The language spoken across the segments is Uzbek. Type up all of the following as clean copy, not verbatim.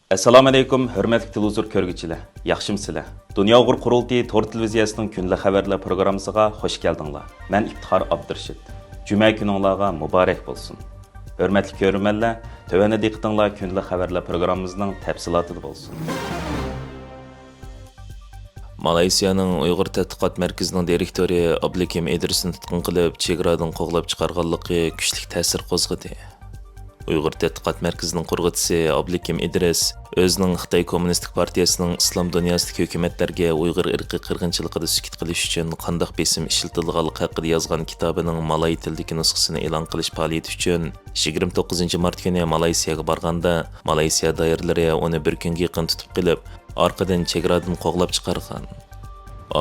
Assalomu alaykum, hurmatli televizor ko'rguvchilar. Yaxshimsizlar? Dunyo Uyg'ur qurultiyi tor televiziyasining kunlik xabarlar programmasiga xush keldinglar. Men Iftixor Abdurshid. Juma kuningizga muborak bo'lsin. Hurmatli ko'ruvchilar, tövəndə diqqətinizlər kunlik xabarlar programmamızın təfsilatı bo'lsin. Malaysiyaning Uyg'ur tadqiqot markazining direktori Abdukim Idrisni tutqun qilib, chegaradan qo'g'lab chiqarganligi kuchli ta'sir qo'zg'adi. Uyg'ur tadqiqot markazining qurg'uvchisi Abdukim Idris o'zining Xitoy Kommunistik partiyasining islom dunyosidagi hukumatlarga Uyg'ur irqiy qirg'inchiligida sukut qilish uchun qanday besim ishlatilganligi haqida yozgan kitobining malay tilidagi nusxasini e'lon qilish faoliyati uchun 29 mart kuni Malaysiyaga borganda, Malaysiya doiralari uni bir kunga yaqin tutib qilib, orqadan chegaradan qo'g'lab chiqargan.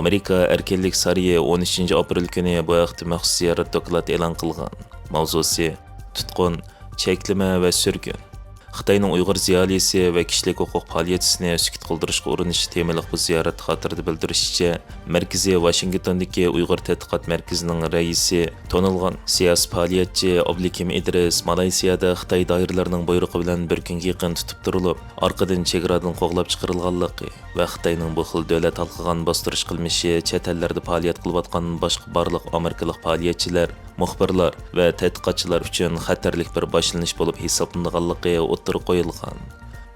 Amerika erkinlik sariyi 13 aprel kuni bu vaqtda maxsus ziyorat doklad e'lon qilgan. Mavzusi tutqun, cheklama va surgun. Xitoyning Uyg'ur ziyolisi va kishilik huquq faoliyatchisini sukut qildirishga urinish temaliq bu ziyorat xotirida bildirishicha, Markaziy Washingtondagi Uyg'ur tadqiqot markazining raisi tonilgan siyosiy faoliyatchi Abdukim Idris Malayziyada Xitoy doiralarining buyrug'i bilan bir kunga yaqin tutib turilib, orqadan chegaradan qo'g'lab chiqarilganligi va Xitoyning bu xil davlat halqigan bostirish qilmishi chet ellarda faoliyat qilayotgan boshqa barliq amerikalik faoliyatchilar, muxbirlar va tadqiqotchilar uchun xatarlik bir boshlanish bo'lib hisoblanganligi o'ttirib qo'yilgan.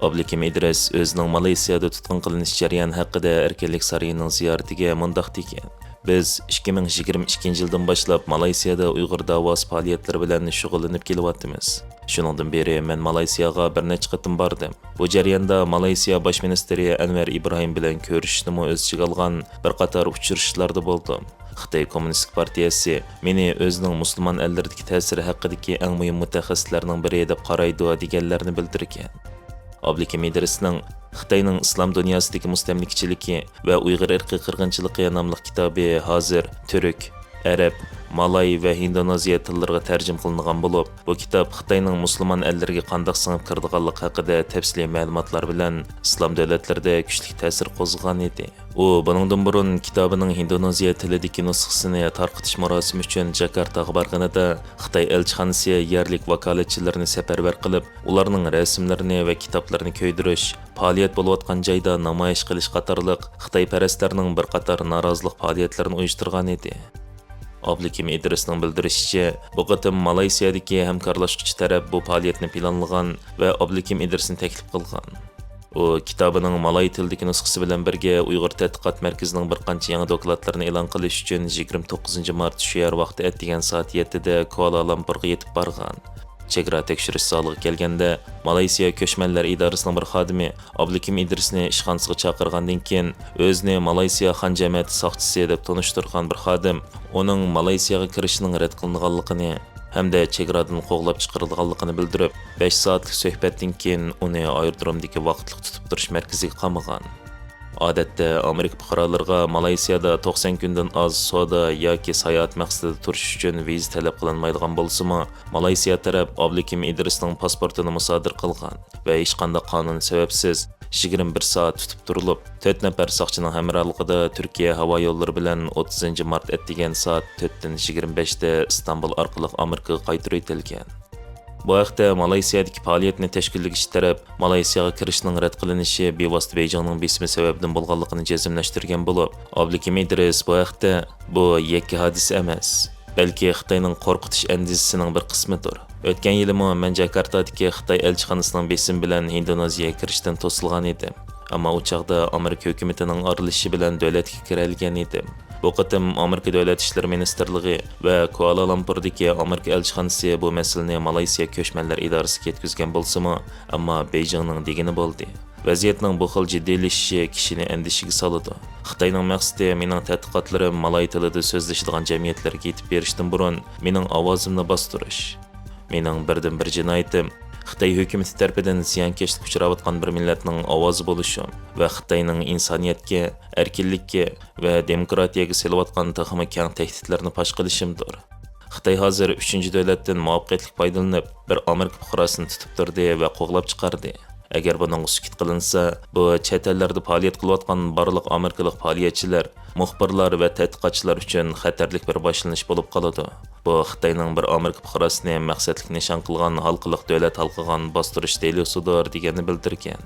Abdukim Idris o'zining Malayziyada tutqun qilinish jarayoni haqida erkinlik sarayining ziyoratiga mundaq degan: Biz 2022 yildan boshlab Malayziyada Uyg'ur davosi faoliyatlari bilan shug'ullanib kelyapmiz. Shuningdan beri men Malayziyaga bir necha qatim bordim. Bu jarayonda Malayziya bosh ministri Anwar Ibrahim bilan ko'rishishni o'z ichiga olgan bir qator uchrashishlarda bo'ldim. Xitoy Kommunistik partiyasi meni o'zining musulmon ellardagi ta'siri haqidagi eng muhim mutaxassislarning biri deb qaraydi deganlarni bildirgan. Abdukim Idrisning Xitoyning islom dunyosidagi mustamlikachilik va Uyg'ur irqiy qirg'inchiligi nomli kitobi hozir turk, arab, malay va indoneziya tillariga tarjima qilingan bo'lib, bu kitob Xitoyning musulmon ellariga qanday singib kirdiganligi haqida tafsiliy ma'lumotlar bilan islom davlatlarida kuchli ta'sir qo'zg'agan edi. U buningdan burun kitobining indoneziya tilidagi nusxasini tarqatish marosimi uchun Jakartaga borganida Xitoy elchixonasi yerlik vakolatchilarni safarbar qilib, ularning rasmlarini va kitoblarini ko'ydirish, faoliyat bo'layotgan joyda namoyish qilish qatorliq Xitoy parastlarning bir qator norozilik faoliyatlarini uyushtirgan edi. Abdukim Idrisning bildirishicha, bu qatim Malayziyadagi hamkorlashuvchi taraf bu faoliyatni planlagan va Abdukim Idrisni taklif qilgan. U kitobining malay tilidagi nusxasi bilan birga Uyg'ur tadqiqot markazining bir qancha yangi dokladlarini e'lon qilish uchun 29 mart shu yer vaqti atdigan soat 7 da Kuala Lumpurga yetib borgan. Chegara tekshirish zaliga kelganda Malayziya ko'chmanlar idorasining bir xodimi Abdukim Idrisni ishxonasiga chaqirgandan keyin o'zini Malayziya xon jamiyati soqchisi deb tanishtirgan bir xodim uning Malayziyaga kirishining rad qilinganligini hamda chegaradan qo'g'lab chiqarilganligini bildirib, 5 soatlik suhbatdan keyin uni aerodromdagi vaqtliq tutib turish markaziga qamagan. Odatda Amerika fuqarolariga Malayziyada 90 kundan oz savdo yoki sayohat maqsadida turish uchun viza talab qilinmaydigan bo'lsa-mu, Malayziya taraf Abdukim Idrisning pasportini musodir qilgan va hech qanday qonun sababsiz 21 soat tutib turilib, 4 nafar soqchining hamrohligida Turkiya havo yo'llari bilan 30 mart atdigan soat 4 dan 25 da Istanbul orqali Amerikaga qaytarib etilgan. Bu haqda Malayziyadagi faoliyatni tashkillash taraf Malayziyaga kirishning rad qilinishi bevosita Beijingning besimi sababidan bo'lganligini jazmlashtirgan bo'lib, Abdukim Idris bu haqda bu yakka hodisa emas, balki Xitoyning qo'rqitish andizisining bir qismidir. O'tgan yili men Jakartadagi Xitoy elchixonasining besim bilan Indoneziyaga kirishdan to'silgan edim. Ammo u chaqda Amerika hukumatining aralashishi bilan davlatga kiralgan edim. Bu qatim Amerika Davlat ishlar ministrligi va Kuala Lumpurdagi Amerika elchixonasi bu masalani Malayziya ko'chmanlar idorasiga yetkazgan bo'lsa-mu, ammo Beijingning degani bo'ldi. Vaziyatning bu xil jiddiylashishi kishini andishiga soladi. Xitoyning maqsadi mening tadqiqotlarim malay tilida so'zlashadigan jamiyatlarga yetib berishdan burun mening ovozimni bostirish. Mening birdan bir jinoyatim Xitoy hukumati tomonidan ziyonkashlikka uchrayotgan bir millatning ovozi bo'lishim va Xitoyning insoniyatga, erkinlikka va demokratiyaga selayotgan taxmi keng tahdidlarni fosh qilishimdir. Xitoy hozir 3-davlatdan muvaffaqiyatli foydalanib, bir Amerika fuqarosini tutib turdi va qo'g'lab chiqardi. Agar buning sukut qilinsa, bu chet ellarda faoliyat qilayotgan barliq amerikalik faoliyatchilar, muxbirlar va tadqiqotchilar uchun xatarlik bir boshlanish bo'lib qoladi. Bu Xitoyning bir Amerika fuqarosini maqsadlik nishon qilgan halqiliq davlat halqigan bostirish delosudir deganini bildirgan.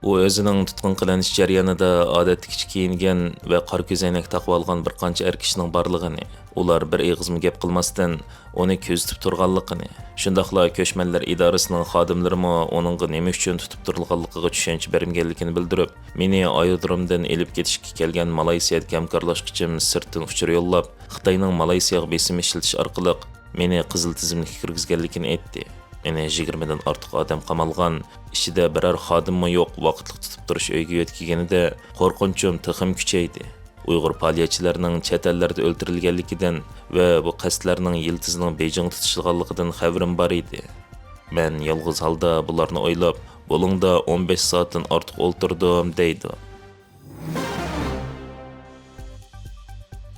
U o'zining tutqun qilinish jarayonida odatdagi kiyingan va qor ko'zoynak taqib olgan bir qancha er kishining borligini, ular bir eg'izmi gap qilmasdan uni ko'zitib turganligini, shundaqla ko'chmanlar idorasining xodimlarimi uningga nima uchun tutib turilganligiga tushuncha bermaganligini bildirib, meni aerodromdan elib ketishga kelgan Malayziyadagi hamkorlashqichim sirtdan uchur yo'llab, Xitoyning Malayziyaga besim ishlatish orqali meni qizil tizimlikka kirgizganligini aytdi. Meni 20 dan ortiq odam qamalgan, ichida biror xodimmi yo'q vaqtliq tutib turish uyga yetkazganida qo'rqinchim tixim kuchaydi. Uyg'ur faoliyatchilarining chet ellarda o'ldirilganligidan va bu qasdlarning yiltizining Beijing tutishilganligidan xabarim bor edi. Men yolg'iz holda bularni o'ylab, bo'lingda 15 soatdan ortiq o'ltirdim deydi.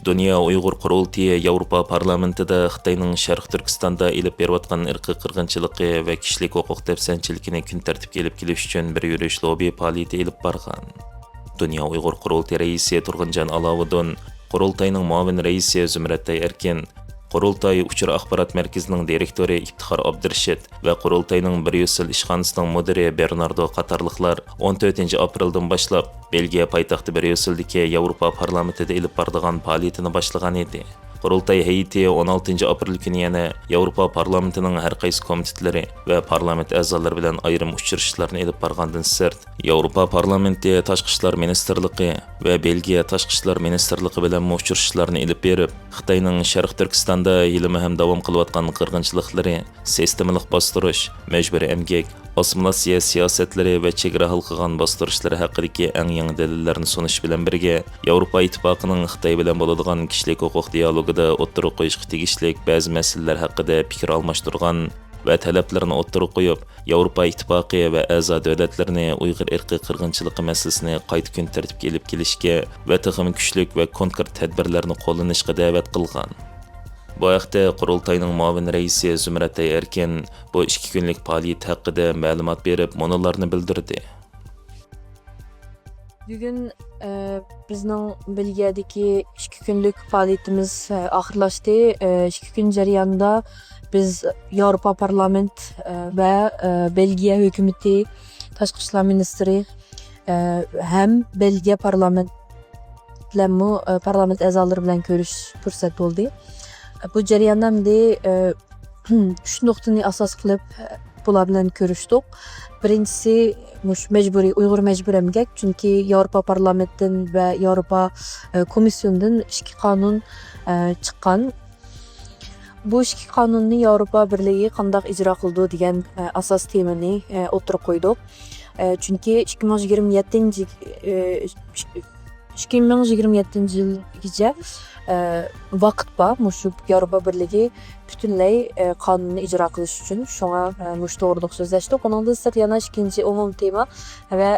Dünya Uyghur Qurultiyi Yevropa parlamentida Xitoyning Sharq Turkistonda elib berayotgan irqiy qirg'inchiligi va kishilik huquq dafsanchiligini kun tartibga elib kelish uchun bir yurish lobby faoliyati elib borgan. Dünya Uyghur Qurultiyi raisi Turg'unjon Alovuddin, Qurultayning muavin raisi Zumratay Erkin, Qurultay Uchur axborot markazining direktori Iftixor Abdurshid va Qurultayning Bryussel ishxonasining mudiri Bernardo qatorliqlar 14 apreldan boshlab Belgiya poytaxti Bryusseldagi Yevropa parlamentida elib boradigan faoliyatini boshlagan edi. Qurultay heyeti 16 aprel kuni yana Yevropa parlamentining har qaysi komitetlari va parlament a'zolari bilan ayrim uchrashuvlarni elib borgandan sirt, Yevropa parlamenti tashqi ishlar ministrligi va Belgiya tashqi ishlar ministrligi bilan uchrashuvlarni elib berib, Xitoyning Sharq Turkistonda yilmi ham davom qilayotgan qirg'inchiliklari, sistemalik bostirish, majburiy emgak, assimilyatsiya siyosatlari va chegara hal qilgan bostirishlari haqidagi eng yangi dalillarni sunish bilan birga Yevropa ittifoqining Xitoy bilan bo'ladigan kishilik huquq dialogida o'ttirib qo'yishga tegishli ba'zi masalalar haqida fikr almashtirgan va talablarni o'ttirib qo'yib, Yevropa ittifoqi va a'zo davlatlarni Uyg'ur irqiy qirg'inchiligi masalasini qayta kun tartibga elib kelishga va texnik kuchlik va konkret tadbirlarni qo'llanishga da'vat qilgan. Bu haqda Qurultayning muavin raisi Zumratay Erkin bu 2 kunlik faoliyat haqida ma'lumot berib, monolarni bildirdi. Bugün bizning Belgiyadagi 2 kunlik faoliyatimiz oxirlashdi. 2 kun jarayonida biz Yevropa parlament va Belgiya hukumati tashqi ishlar ministri ham Belgiya parlament a'zolari bilan ko'rish fursat bo'ldi. Bu jarayonda mende 3 nuqtani asos qilib bular bilan ko'rishdik. Birinchisi mecburi Uyg'ur mecburi emgak, chunki Yevropa parlamentidan va Yevropa komissionidan 2 qonun chiqqan. Bu 2 qonunni Yevropa birligi qanday ijro qildi degan asos temani o'tirib qo'ydik. Chunki 2027-yilgacha vaqt bor mushu Yevropa birligi butunlay qonunni ijro qilish uchun. Shunga mush to'g'riliq so'zlashdik. Uningdan sirt yana ikkinchi umum tema va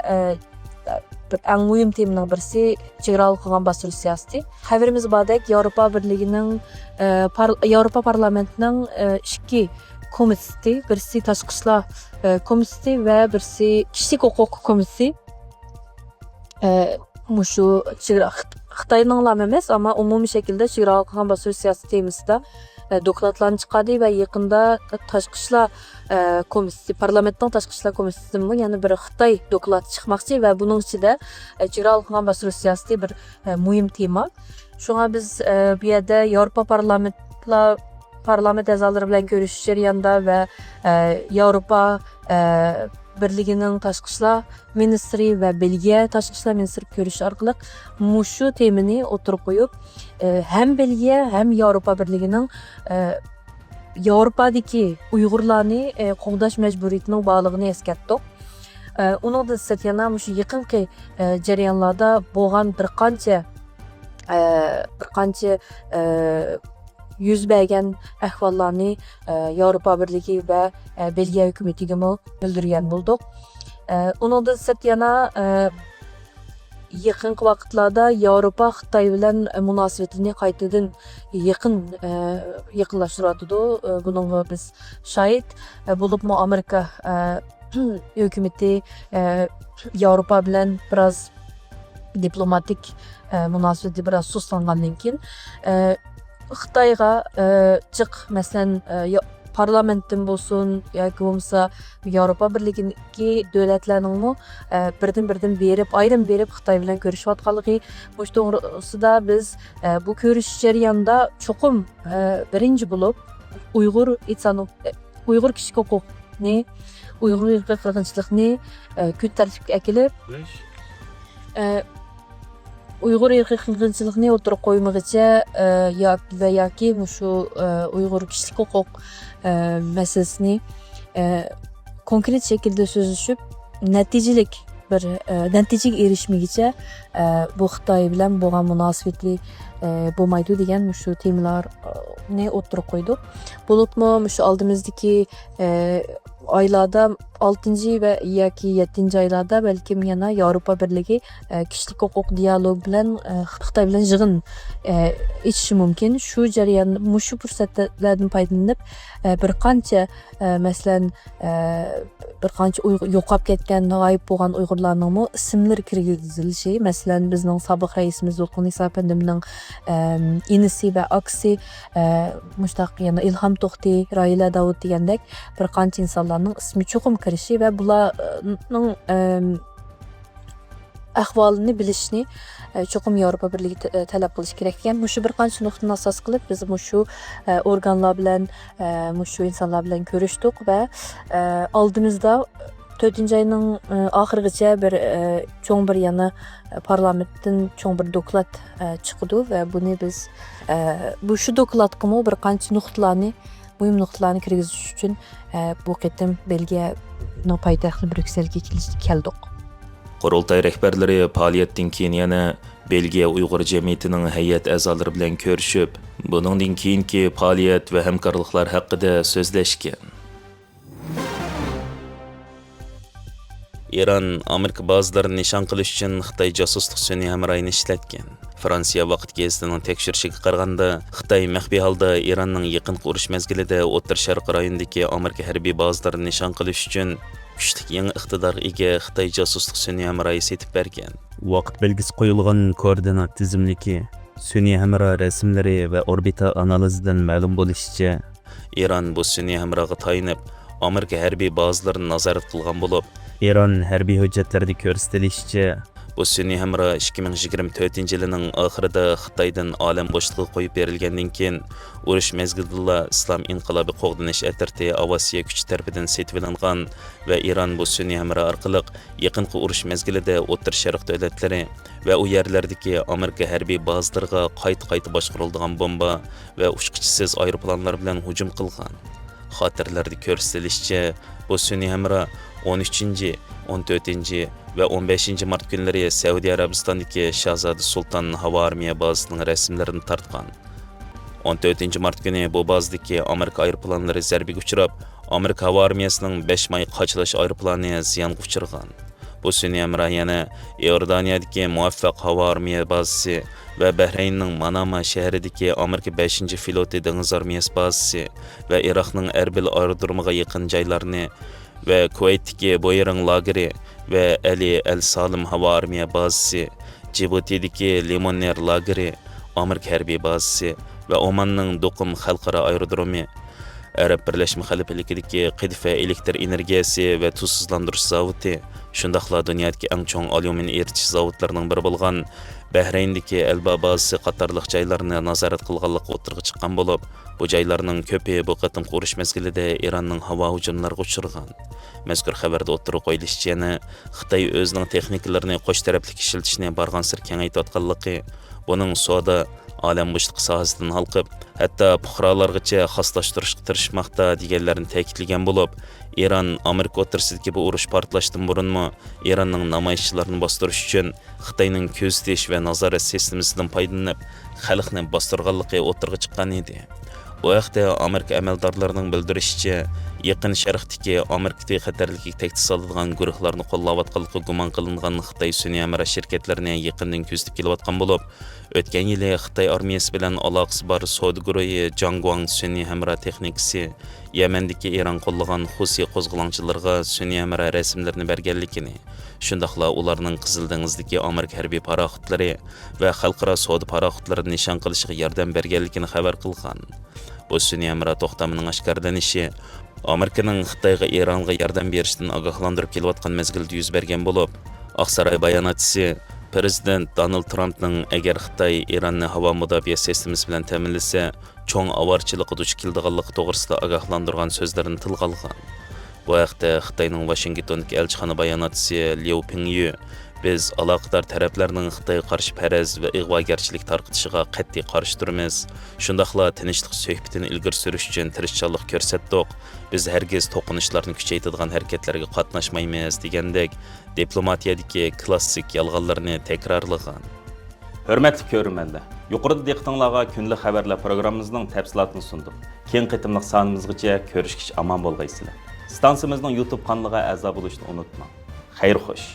bir eng muhim temaning birisi chegaralik qilgan bostirish siyosati. Xabarimiz bordek Yevropa birligining Yevropa parlamentining 2 komiteti, birisi tashqi ishlar komiteti va birisi kishilik huquq komiteti mushu Xitoyning emas, ammo umumiy shaklda chegaralik qilgan bostirish siyosati temasida dokladlarni chiqardi va yaqinda tashqi ishlar komiteti, parlamentning tashqi ishlar komitetidan yana bir Xitoy doklad chiqmoqchi va buning ichida chegaralik qilgan bostirish siyosati bir muhim tema. Shunga biz bu yerda Yevropa parlament a'zolari bilan ko'rishish jarayonida va Yevropa birligining tashqi ishlar ministri va Belgiya tashqi ishlar ministri ko'rish orqali mushu temani o'tirib qo'yib, ham Belgiya ham Yevropa birligining Yevropadagi Uyg'urlarni qo'g'dash majburiyatining borlig'ini eslatdik. Uningdan sirt yana mushu yaqinqi jarayonlarda bo'lgan bir qancha yuz bergan ahvollarni Yevropa birligi va Belgiya hukumatiga bildirgan bo'ldik. Uningdan sirt yana yaqinqi vaqtlarda Yevropa Xitoy bilan munosabatini qaytadan yaqinlashtiradi. Bunga biz shohid bo'libmi. Amerika hukumati Yevropa bilan biroz diplomatik munosabati biroz sustlangandan keyin Xitoyga jiq masalan parlamentdən bolsun yoki bo'lmasa Yevropa Birligidagi davlatlarningmi birdan berib, ayrim berib Xitoy bilan ko'rishayotganligi, bu to'g'risida biz bu ko'rish jarayonida cho'qim birinchi bo'lib Uyg'ur kishilik huquqni, Uyg'ur qirg'inchilikni kun tartibga kelib, Uyg'ur qirg'inchilikni o'tirib qo'ymag'icha yoki shu Uyg'ur kishilik huquq masalasini konkret shaklda so'zlashib, natijaga erishmaguncha bu Xitoy bilan bo'lgan munosabatli bo'lmaydi degan shu temalarni o'tirib qo'ydik. Bo'libmi shu oldimizdagi oylarda 6 va yoki 7 oylarda balkim yana Yevropa Birligi kishilik huquq dialog bilan Xitoy bilan yig'in ichishi mumkin. Shu jarayon, shu fursatlardan foydalanib bir qancha masalan bir qancha yo'qolib ketgan, g'oyib bo'lgan Uyg'urlarning ismlari kirgizilishi, masalan bizning sobiq raisimiz Zulqin Isapandimning inisi va aksi mushtaq yana Ilhom To'xti, Roila Davud degandek bir qancha insonlarning ismi cho'qim kirishi va bularning ahvolini bilishni cho'qim Yevropa Birligi talab qilish kerak ekan. Shu bir qancha nuqtani asos qilib biz shu organlar bilan, shu insonlar bilan ko'rishdik va oldimizda 4-oyning oxirigacha bir cho'ng bir yana parlamentdan cho'ng bir doklad chiqdi va buni biz shu dokladga bir qancha nuqtalarni, muhim nuqtalarni kirgizish uchun bu qatim Belgiya poytaxti Bryusselga keldik. Qurultay rəhbərləri fəaliyyətdən keyin yana Belgiya Uyğur cəmiyyətinin heyət əzaları bilan görüşüb, buningdan keyinki fəaliyyət və həmkarlıqlar haqqında sözləşgan. İran Amerika bazalarini nişan qilish uchun Xitoy josuslik sun'iy hamrohini ishlatgan. Fransiya vaqt gazetining tekshirishiga qaraganda, Xitoy maxfiy holda Iranning yaqinqi urush mezgilida O'rta Sharq rayonidagi Amerika harbiy bazalarini nishon qilish uchun kuchlik yangi iqtidorga ega Xitoy josuslik sun'iy hamrohi setib bergan. Vaqt belgisi qo'yilgan koordinat tizimligi, sun'iy hamroh rasmlari va orbita analizidan ma'lum bo'lishicha, Iran bu sun'iy hamrohga tayinib Amerika harbiy bazalarini nazorat qilgan bo'lib, Iran harbiy hujjatlarida ko'rsatilishicha, bu sun'iy hamroh 2024 yilining oxirida Xitoydan olam bo'shlig'iga qo'yib berilgandan keyin urush mezgilida Islom inqilobi qo'g'danish atirti Avasiya kuchi tarafidan setib olingan va Iran bu sun'iy hamroh orqali yaqinqi urush mezgilida O'rta Sharq davlatlari va u yerlardagi Amerika harbiy bazalariga qayta boshqariladigan bomba va uchqichsiz aeroplanlar bilan hujum qilgan. Xotirlarda ko'rsatilishicha, bu sun'iy hamroh 13, 14 va 15 mart kunlari Saudiya Arabistonidagi Shahzoda Sulton havo armiya bazasining rasmlarini tartgan. 14 mart kuni bu bazadagi Amerika aeroplanlari zarbaga uchrab, Amerika havo armiyasining 5 may qochilish aeroplani ziyonga uchragan. Bu sun'iy hamroh yana Iordaniyadagi muvaffaq havo armiya bazasi va Bahraynning Manama shahridagi Amerika 5-floti dengiz armiyasi bazasi va Iroqning Erbil aerodromiga yaqin joylarni va Kuvaytdagi Boyering lageri va Ali al-Salim havo armiya bazasi, Djibutidagi Limoner lageri, Amerika harbiy bazasi va Omanning Do'qim xalqaro aerodromi, Arab Birlashma Xalifligidagi Qidfa elektr energiyasi va tuzsizlantirish zavodi, shundaqla dunyodagi eng chong alyumin eritish zavodlarining biri bo'lgan Bahrayndagi Alba bazasi qatorliq joylarni nazorat qilganligi o'tirg'i chiqqan bo'lib, bu joylarning ko'pi bu qatim urush mezgilida Iranning havo hujumlariga uchragan. Mazkur xabarda o'tirib qo'yilishicha, yana Xitoy o'zining texnikalarini qo'sh taraflik ishlatishni bargan sir kengaytayotganligi, buning savdo olam bo'shliq sohasidan halqib, hatto fuqarolargacha xoslashtirishga tirishmoqda deganlarni ta'kidlagan bo'lib, Iran Amerika o'rtasidagi bu urush portlashdan burunmi Iranning namoyishchilarini bostirish uchun Xitoyning ko'zitish va nazorat sistemasidan foydalanib, xalqni bostirganligi o'tirg'i chiqqan edi. Bu haqda Amerika amaldorlarining bildirishicha, Yaqin Sharqdagi Amerika xatarligiga tahdid soladigan guruhlarni qo'llayotganligi gumon qilingan Xitoy sun'iy hamroh shirkatlarini yaqindan kuzatib kelayotgan bo'lib, o'tgan yili Xitoy armiyasi bilan aloqasi bor savdo guruhi Jangguang sun'iy hamroh texnikasi Yamandagi Iran qo'llagan xususiy qo'zg'olonchilarga sun'iy hamroh rasmlarini berganligini, shundaqla ularning Qizil dengizdagi Amerika harbiy paraxotlari va xalqaro savdo paraxotlarini nishon qilishiga yordam berganligini xabar qilgan. Bu sun'iy hamroh to'xtamining oshkorlanishi Amerikaning Xitoyga Eronga yordam berishdan ogohlantirib kelayotgan mezgilda yuz bergan bo'lib, Oqsaroy bayonotchisi Prezident Donald Trumpning agar Xitoy Eronni havo mudofaa sistemasi bilan ta'minlasa, cho'ng avorchilikqa duch keladiganligi to'g'risida ogohlantirgan so'zlarini tilga olgan. Bu haqda Xitoyning Washingtondagi elchixona bayonotchisi Liu Pingyu biz aloqador taraflarning Xitoyga qarshi faraz va ig'vogarchilik tarqatishiga qat'iy qarshi turamiz. Shundaqla tinchlik suhbatini ilgari surish uchun tirishchanlik ko'rsatdik. Biz hargiz to'qinishlarni kuchaytiradigan harakatlarga qatnashmaymiz degandek diplomatiyadagi klassik yolg'onlarni takrorlagan. Hörmətli görürmənlər, yuqorida diqqətinizə günlük xəbərlər proqramımızın təfsilatını sunduk. Keng qitimliq sanımızgacha görüşkiş aman bolğaysızlar. Stansiyamızın YouTube kanalıga a'zo bo'lishni unutmang. Xayr xo'sh.